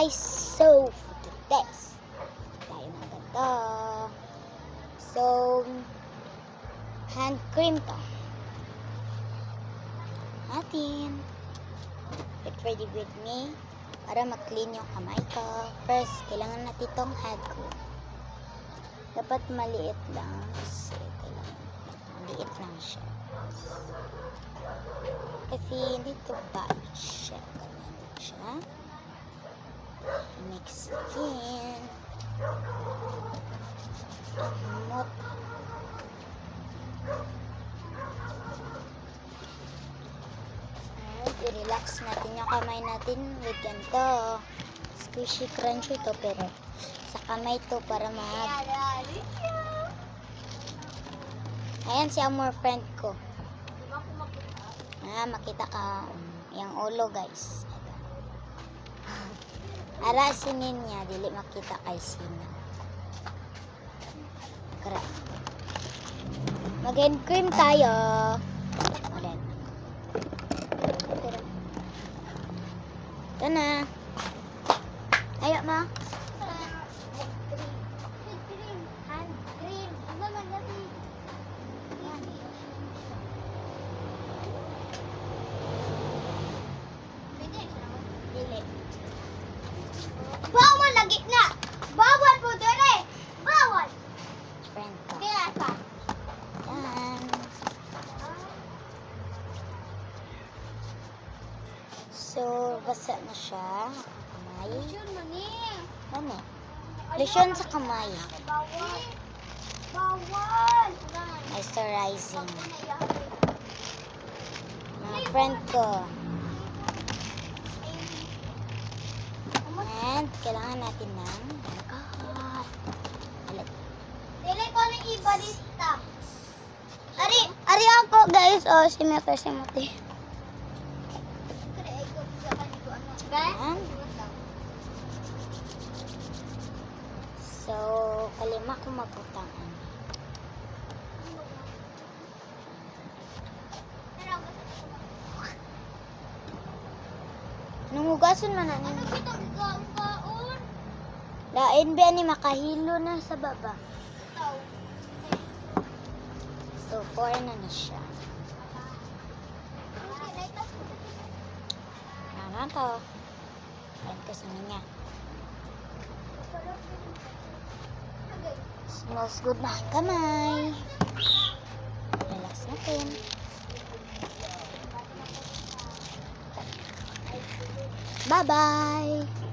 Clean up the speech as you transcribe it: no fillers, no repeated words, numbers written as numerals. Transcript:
guys, so for today's tayo ng ganito. So hand cream to natin. Get ready with me para mag-clean yung kamay ko. First, kailangan natin itong hand cream. Dapat maliit lang kasi kailangan maliit lang siya. Kasi hindi ito batch siya. Ganyan siya. Mix in. Amot. I-relax natin yung kamay natin with ganito. Squishy crunchy ito pero sa kamay to para ayan si Amor friend ko. Makita ka yung ulo guys. Ara sinin niya dili makita kay sino. Mag-hand cream tayo. Ulit. Ito na. Ayo ma. Hand cream. Ano man natin? Dili. Bawal lagi na. Bawal po dire. Bawal. Friend ko. Kaya ka. Yan. So, basa na siya. Kamay. Yun mani. Ano? Lotion sa kamay. Bawal. Bawal. Moisturizing. Mga friend ko. And, kailangan natin ng alcohol. Dili ko na ibalista. Ari ako guys. Oh, si Mete, si Mete. Yan. So, kalima ko mabutangan. Nungugasan man na Ano niya. kita gaon? Lain ba ni makahilo na sa baba. So, 4 na siya. Ano to? Ayan ko sa niya. Smells good na ang kamay. Relax natin. Bye-bye!